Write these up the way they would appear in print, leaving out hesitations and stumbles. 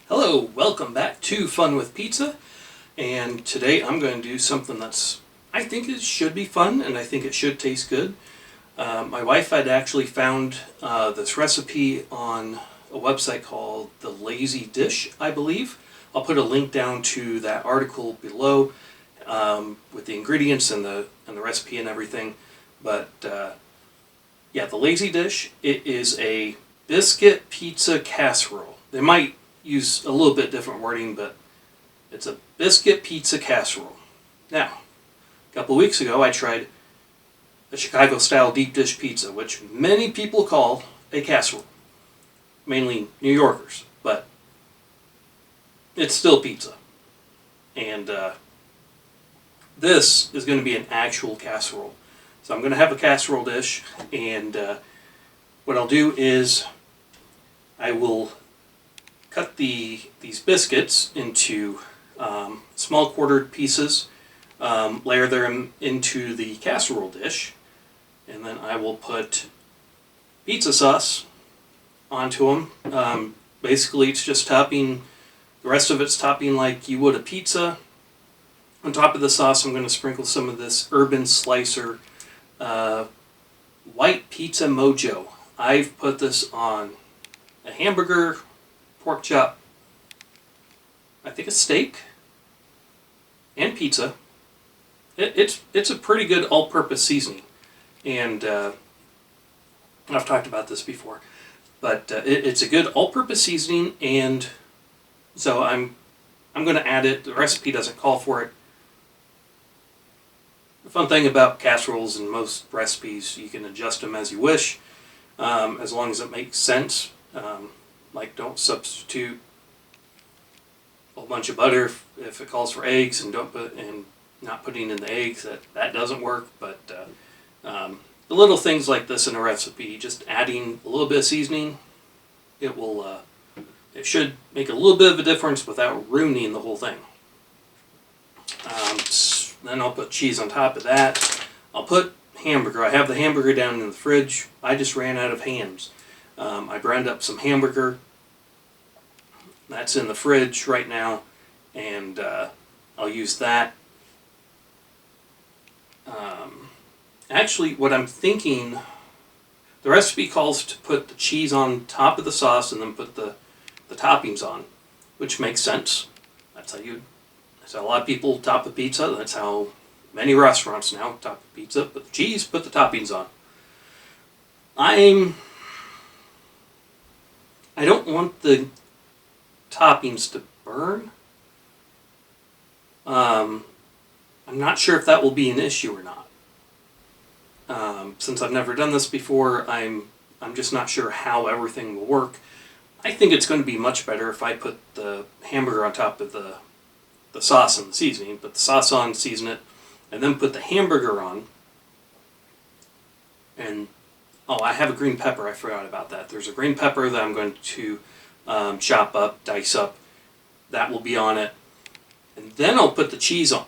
Hello, welcome back to Fun with Pizza, and today I'm going to do something I think it should be fun, and I think it should taste good. My wife had actually found this recipe on a website called The Lazy Dish, I believe. I'll put a link down to that article below with the ingredients and the recipe and everything. But yeah, The Lazy Dish, it is a biscuit pizza casserole. They might use a little bit different wording, but it's a biscuit pizza casserole. Now, a couple weeks ago I tried a Chicago-style deep dish pizza, which many people call a casserole. Mainly New Yorkers, but it's still pizza. And this is going to be an actual casserole. So I'm going to have a casserole dish, and what I'll do is I will cut these biscuits into small quartered pieces, layer them into the casserole dish, and then I will put pizza sauce onto them. Basically, it's just topping. The rest of it's topping like you would a pizza. On top of the sauce, I'm going to sprinkle some of this Urban Slicer White Pizza Mojo. I've put this on a hamburger, pork chop, I think a steak, and pizza. It's a pretty good all-purpose seasoning, and I've talked about this before, but it's a good all-purpose seasoning, and so I'm going to add it. The recipe doesn't call for it. The fun thing about casseroles and most recipes, you can adjust them as you wish, as long as it makes sense. Like, don't substitute a whole bunch of butter if it calls for eggs, and not putting in the eggs. That doesn't work. But the little things like this in a recipe, just adding a little bit of seasoning, it should make a little bit of a difference without ruining the whole thing. Then I'll put cheese on top of that. I'll put hamburger. I have the hamburger down in the fridge. I just ran out of hams. I ground up some hamburger. That's in the fridge right now, and I'll use that. Actually, what I'm thinking, the recipe calls to put the cheese on top of the sauce and then put the toppings on, which makes sense. That's how a lot of people top a pizza. That's how many restaurants now top a pizza. Put the cheese, put the toppings on. I don't want the toppings to burn. I'm not sure if that will be an issue or not. Since I've never done this before, I'm just not sure how everything will work. I think it's going to be much better if I put the hamburger on top of the sauce and the seasoning. Put the sauce on, season it, and then put the hamburger on. And oh, I have a green pepper. I forgot about that. There's a green pepper that I'm going to chop up, dice up. That will be on it. And then I'll put the cheese on.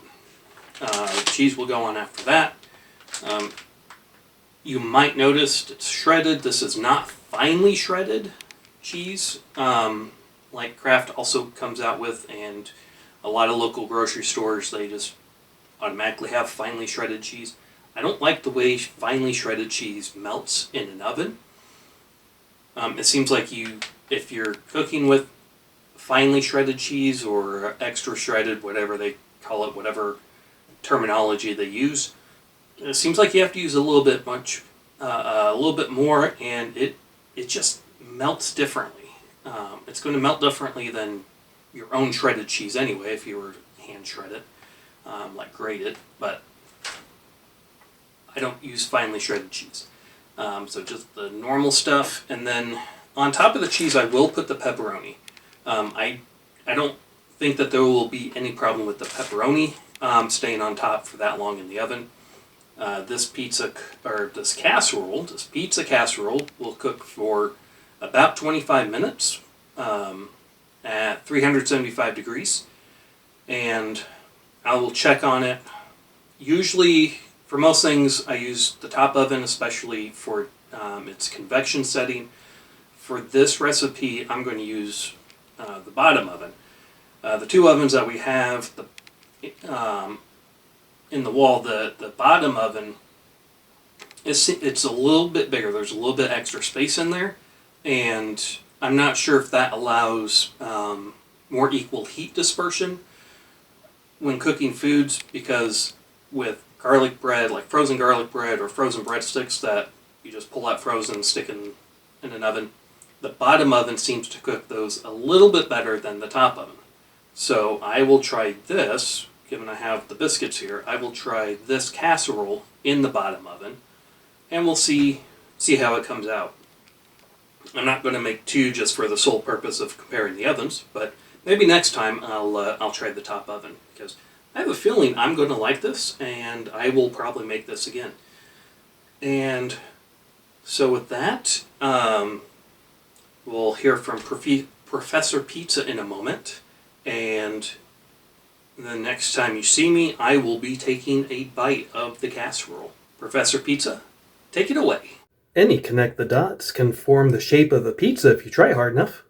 The cheese will go on after that. You might notice it's shredded. This is not finely shredded cheese, like Kraft also comes out with, and a lot of local grocery stores, they just automatically have finely shredded cheese. I don't like the way finely shredded cheese melts in an oven. It seems like if you're cooking with finely shredded cheese or extra shredded, whatever they call it, whatever terminology they use, it seems like you have to use a little bit more, and it just melts differently. It's going to melt differently than your own shredded cheese anyway, if you were to hand shred it, like grate it, but I don't use finely shredded cheese. So just the normal stuff, and then on top of the cheese I will put the pepperoni. I don't think that there will be any problem with the pepperoni staying on top for that long in the oven. This pizza casserole will cook for about 25 minutes at 375 degrees, and I will check on it. Usually, for most things, I use the top oven, especially for its convection setting. For this recipe, I'm going to use the bottom oven. The two ovens that we have in the wall, the bottom oven, it's a little bit bigger. There's a little bit extra space in there, and I'm not sure if that allows more equal heat dispersion when cooking foods, because with garlic bread, like frozen garlic bread or frozen breadsticks that you just pull out frozen and stick in an oven, the bottom oven seems to cook those a little bit better than the top oven. So I will try this, given I have the biscuits here, I will try this casserole in the bottom oven, and we'll see how it comes out. I'm not going to make two just for the sole purpose of comparing the ovens, but maybe next time I'll try the top oven, because I have a feeling I'm going to like this, and I will probably make this again. And so with that, we'll hear from Professor Pizza in a moment, and the next time you see me, I will be taking a bite of the casserole. Professor Pizza, take it away. Any connect the dots can form the shape of a pizza if you try hard enough.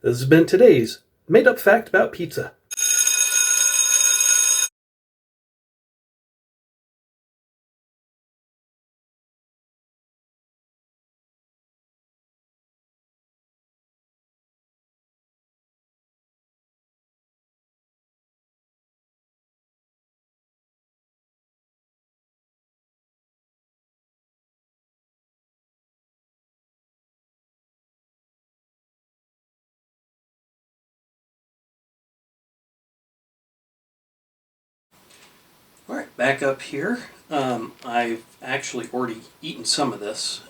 This has been today's made-up fact about pizza. Alright, back up here. I've actually already eaten some of this.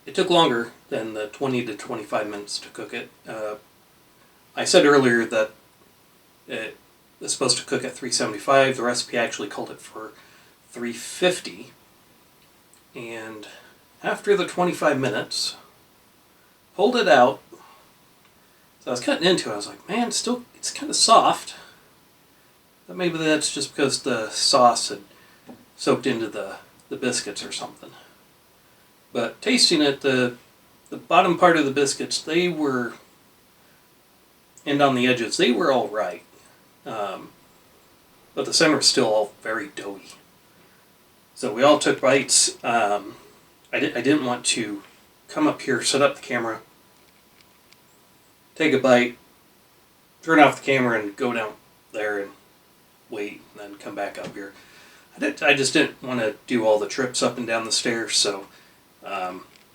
It took longer than the 20 to 25 minutes to cook it. I said earlier that it was supposed to cook at 375. The recipe actually called it for 350. And after the 25 minutes, pulled it out. So I was cutting into it. I was like, man, it's kind of soft. But maybe that's just because the sauce had soaked into the biscuits or something. But tasting it, the bottom part of the biscuits, and on the edges, they were all right. But the center was still all very doughy. So we all took bites. I didn't want to come up here, set up the camera, take a bite, turn off the camera, and go down there and wait, and then come back up here. I just didn't want to do all the trips up and down the stairs, so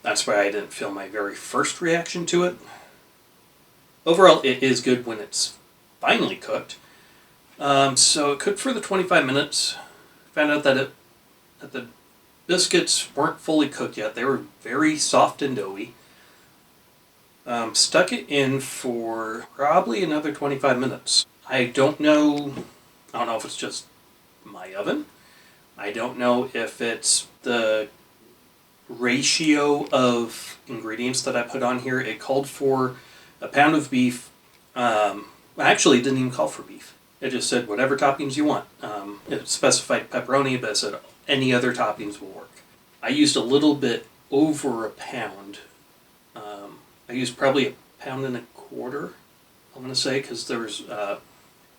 that's why I didn't film my very first reaction to it. Overall, it is good when it's finally cooked. So it cooked for the 25 minutes. Found out that the biscuits weren't fully cooked yet. They were very soft and doughy. Stuck it in for probably another 25 minutes. I don't know if it's just my oven. I don't know if it's the ratio of ingredients that I put on here. It called for a pound of beef. Actually, it didn't even call for beef. It just said whatever toppings you want. It specified pepperoni, but it said any other toppings will work. I used a little bit over a pound. I used probably a pound and a quarter, I'm going to say, because there was a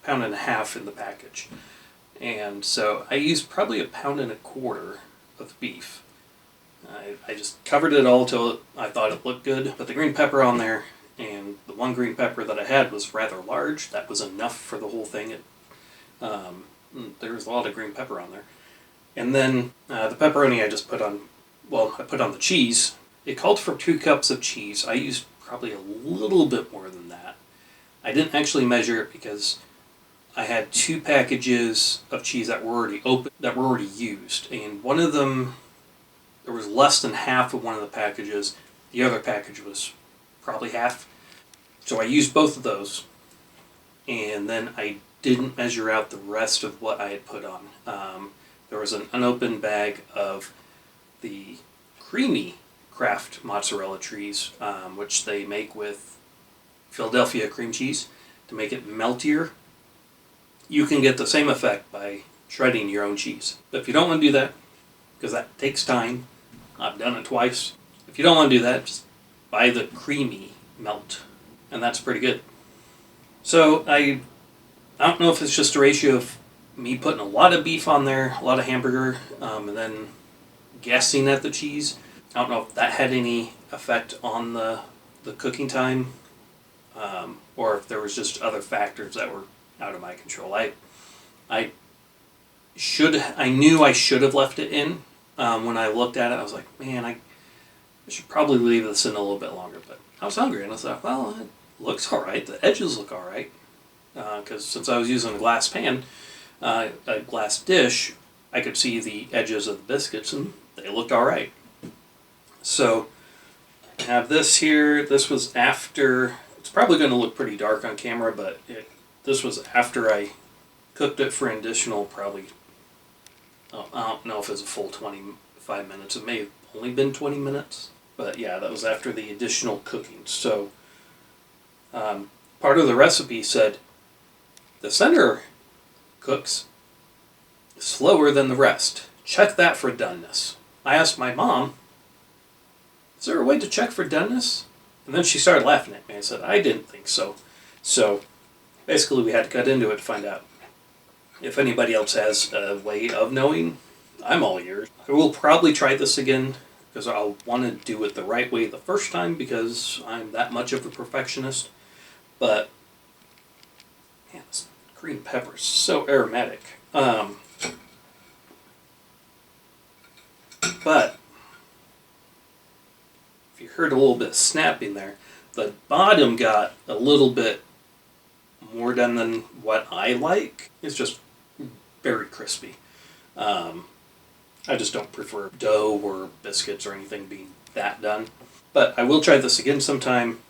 pound and a half in the package. And so I used probably a pound and a quarter of beef. I just covered it all till I thought it looked good. Put the green pepper on there, and the one green pepper that I had was rather large. That was enough for the whole thing. There was a lot of green pepper on there. And then the pepperoni I just put on, I put on the cheese. It called for 2 cups of cheese. I used probably a little bit more than that. I didn't actually measure it because I had 2 packages of cheese that were already open, that were already used. And one of them, there was less than half of one of the packages. The other package was probably half. So I used both of those. And then I didn't measure out the rest of what I had put on. There was an unopened bag of the creamy Kraft mozzarella cheese, which they make with Philadelphia cream cheese to make it meltier. You can get the same effect by shredding your own cheese. But if you don't want to do that, because that takes time, I've done it twice. If you don't want to do that, just buy the creamy melt, and that's pretty good. So I don't know if it's just a ratio of me putting a lot of beef on there, a lot of hamburger, and then guessing at the cheese. I don't know if that had any effect on the cooking time, or if there was just other factors that were out of my control. I knew I should have left it in. When I looked at it, I was like, man, I should probably leave this in a little bit longer. But I was hungry, and I thought, well, it looks all right. The edges look all right. Because since I was using a glass pan, a glass dish, I could see the edges of the biscuits, and they looked all right. So I have this here. This was after. It's probably going to look pretty dark on camera, but this was after I cooked it for an additional probably. I don't know if it was a full 25 minutes. It may have only been 20 minutes. But yeah, that was after the additional cooking. So part of the recipe said the center cooks slower than the rest. Check that for doneness. I asked my mom, is there a way to check for doneness? And then she started laughing at me. I said, I didn't think so. So basically we had to cut into it to find out. If anybody else has a way of knowing, I'm all ears. I will probably try this again because I'll want to do it the right way the first time because I'm that much of a perfectionist. But, man, this green pepper is so aromatic. But, if you heard a little bit of snapping there, the bottom got a little bit more done than what I like. It's just very crispy. I just don't prefer dough or biscuits or anything being that done. But I will try this again sometime.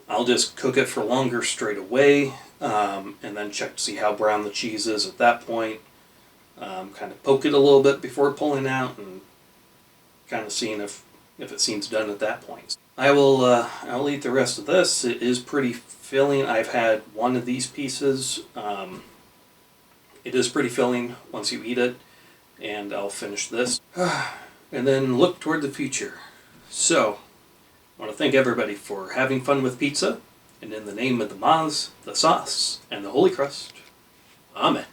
I'll just cook it for longer straight away, and then check to see how brown the cheese is at that point. Kind of poke it a little bit before pulling out, and kind of seeing if it seems done at that point. I'll eat the rest of this. It is pretty filling. I've had one of these pieces. It is pretty filling once you eat it, and I'll finish this and then look toward the future. So I want to thank everybody for having fun with pizza, and in the name of the Maz, the sauce, and the Holy Crust, Amen.